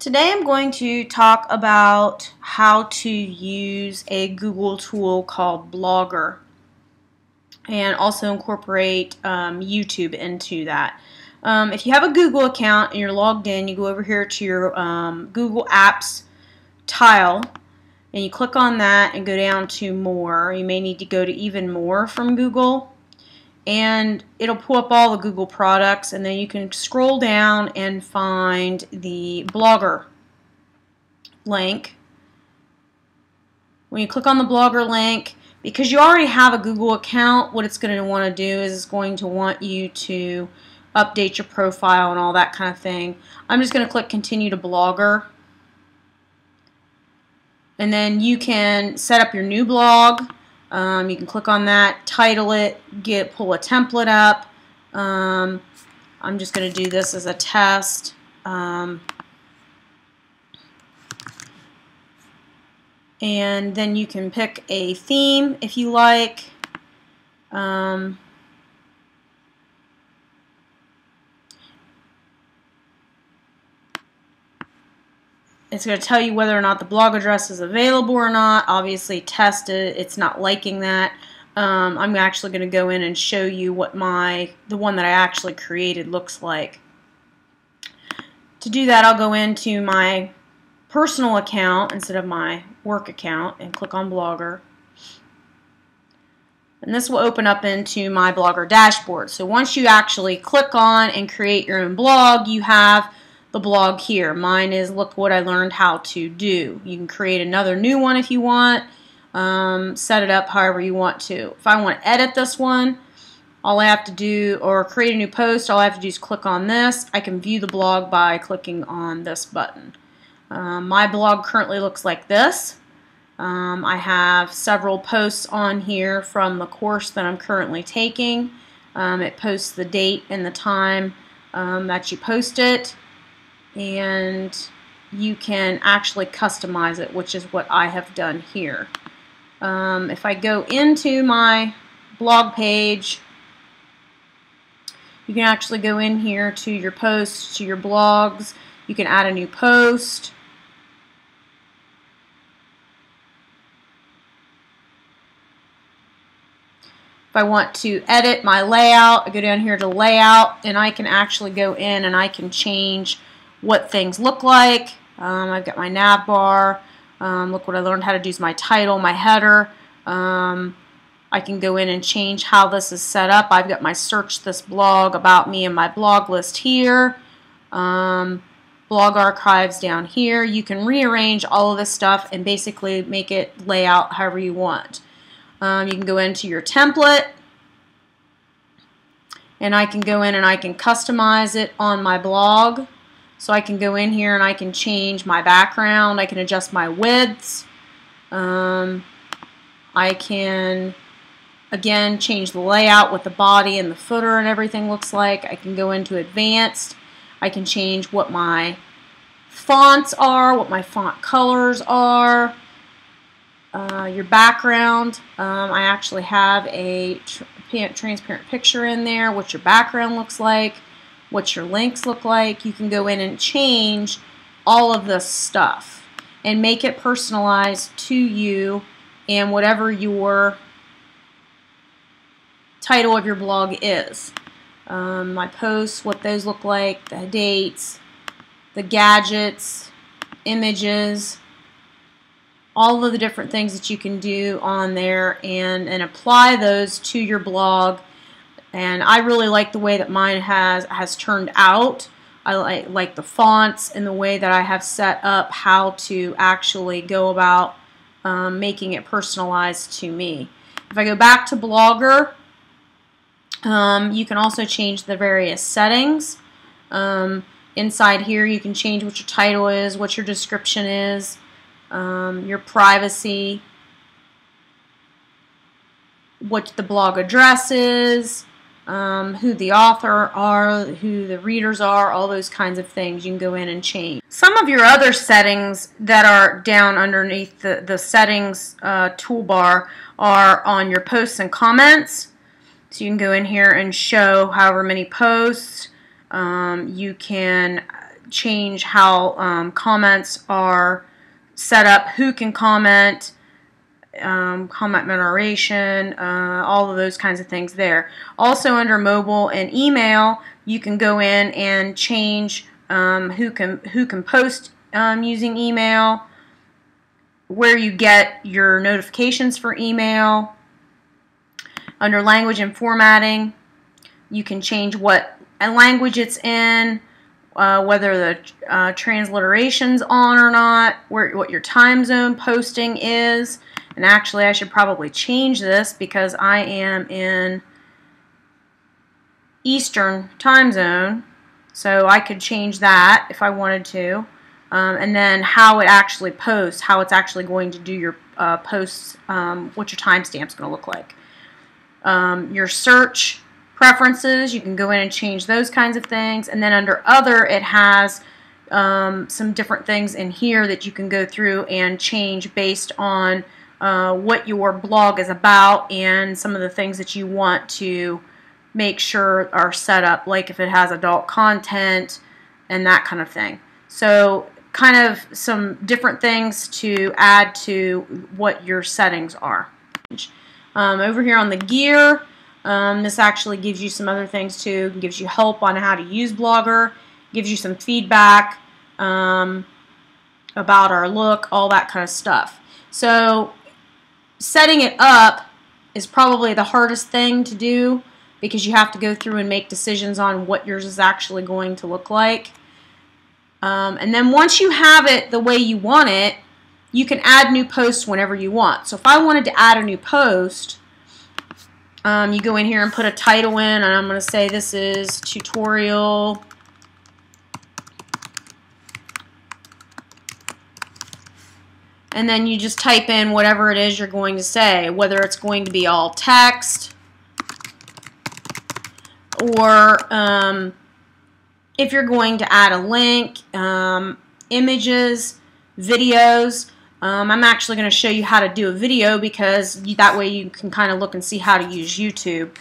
Today I'm going to talk about how to use a Google tool called Blogger and also incorporate YouTube into that. If you have a Google account and you're logged in, you go over here to your Google Apps tile and you click on that and go down to More. You may need to go to Even More from Google, and it'll pull up all the Google products, and then you can scroll down and find the Blogger link. When you click on the Blogger link, because you already have a Google account, what it's going to want to do is it's going to want you to update your profile and all that kind of thing. I'm just going to click Continue to Blogger, and then you can set up your new blog. You can click on that, title it, pull a template up. I'm just going to do this as a test. And then you can pick a theme if you like. It's going to tell you whether or not the blog address is available or not. Obviously test it. It's not liking that. I'm actually going to go in and show you what the one that I actually created looks like. To do that, I'll go into my personal account instead of my work account and click on Blogger. And this will open up into my Blogger dashboard. So once you actually click on and create your own blog, you have the blog here. Mine is Look What I Learned How to Do. You can create another new one if you want. Set it up however you want to. If I want to edit this one, all I have to do, or create a new post, all I have to do is click on this. I can view the blog by clicking on this button. My blog currently looks like this. I have several posts on here from the course that I'm currently taking. It posts the date and the time that you post it, and you can actually customize it, which is what I have done here. If I go into my blog page, you can actually go in here to your posts, to your blogs. You can add a new post. If I want to edit my layout, I go down here to Layout, and I can actually go in and I can change what things look like. I've got my nav bar. Look what I learned how to do is my title, my header. I can go in and change how this is set up. I've got my Search This Blog, About Me, and my blog list here. Blog archives down here. You can rearrange all of this stuff and basically make it lay out however you want. You can go into your template, and I can go in and I can customize it on my blog. So I can go in here and I can change my background. I can adjust my widths. I can, again, change the layout, what the body and the footer and everything looks like. I can go into Advanced. I can change what my fonts are, what my font colors are. Your background, I actually have a transparent picture in there, what your background looks like, what your links look like. You can go in and change all of this stuff and make it personalized to you and whatever your title of your blog is. My posts, what those look like, the dates, the gadgets, images, all of the different things that you can do on there and apply those to your blog. And I really like the way that mine has turned out. I like the fonts and the way that I have set up how to actually go about making it personalized to me. If I go back to Blogger, you can also change the various settings. Inside here you can change what your title is, what your description is, your privacy, what the blog address is, who the author are, who the readers are, all those kinds of things you can go in and change. Some of your other settings that are down underneath the settings toolbar are on your posts and comments. So you can go in here and show however many posts. You can change how comments are set up, who can comment, comment moderation, all of those kinds of things there. Also under mobile and email, you can go in and change who can post using email, where you get your notifications for email. Under language and formatting, you can change what language it's in, whether the transliteration's on or not, what your time zone posting is. And actually I should probably change this because I am in Eastern time zone, so I could change that if I wanted to. And then how it actually posts, how it's actually going to do your posts, what your timestamp's going to look like. Your search preferences, you can go in and change those kinds of things. And then under other, it has some different things in here that you can go through and change based on what your blog is about and some of the things that you want to make sure are set up, like if it has adult content and that kind of thing. So kind of some different things to add to what your settings are. Over here on the gear, this actually gives you some other things too. It gives you help on how to use Blogger, gives you some feedback about our look, all that kind of stuff. So setting it up is probably the hardest thing to do because you have to go through and make decisions on what yours is actually going to look like. And then once you have it the way you want it, you can add new posts whenever you want. So if I wanted to add a new post, you go in here and put a title in, and I'm going to say this is tutorial and then you just type in whatever it is you're going to say, whether it's going to be all text or if you're going to add a link, images, videos. I'm actually going to show you how to do a video because that way you can kind of look and see how to use YouTube.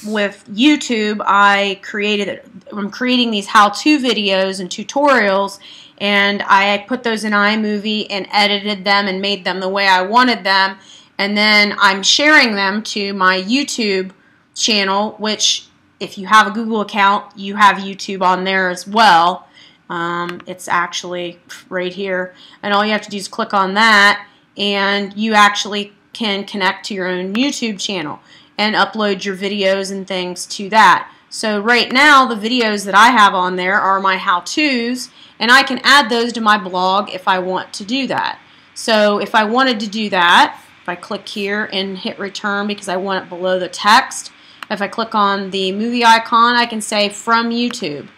With YouTube, I'm creating these how-to videos and tutorials, and I put those in iMovie and edited them and made them the way I wanted them, and then I'm sharing them to my YouTube channel, which if you have a Google account, you have YouTube on there as well. It's actually right here, and all you have to do is click on that, and you actually can connect to your own YouTube channel and upload your videos and things to that. So right now the videos that I have on there are my how-tos, and I can add those to my blog if I want to do that. So if I wanted to do that, if I click here and hit return because I want it below the text, if I click on the movie icon, I can say from YouTube.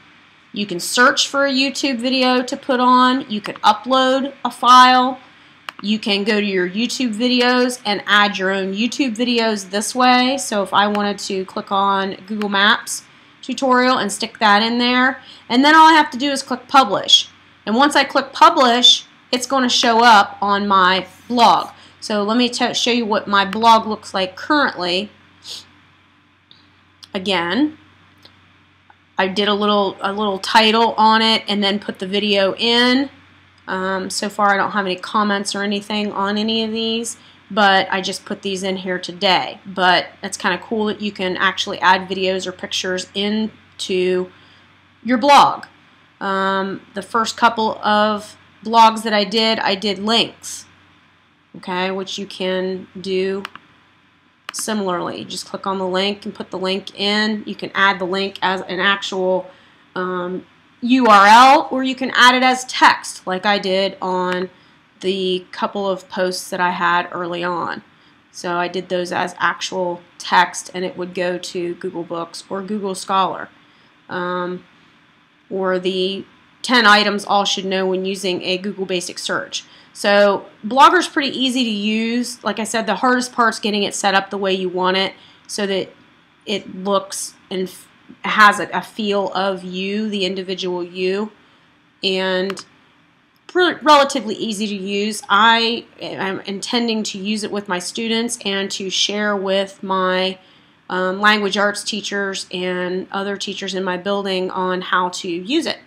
You can search for a YouTube video to put on. You can upload a file. You can go to your YouTube videos and add your own YouTube videos this way. So if I wanted to click on Google Maps tutorial and stick that in there, and then all I have to do is click publish. And once I click publish, it's going to show up on my blog. So let me show you what my blog looks like currently. Again, I did a little title on it and then put the video in. So far I don't have any comments or anything on any of these, but I just put these in here today. But it's kind of cool that you can actually add videos or pictures into your blog. The first couple of blogs that I did links, okay, which you can do similarly. You just click on the link and put the link in. You can add the link as an actual URL, or you can add it as text like I did on the couple of posts that I had early on. So I did those as actual text, and it would go to Google Books or Google Scholar. Or the 10 items all should know when using a Google basic search. So Blogger's pretty easy to use. Like I said, the hardest part's getting it set up the way you want it so that it looks and has a feel of you, the individual you, and relatively easy to use. I am intending to use it with my students and to share with my language arts teachers and other teachers in my building on how to use it.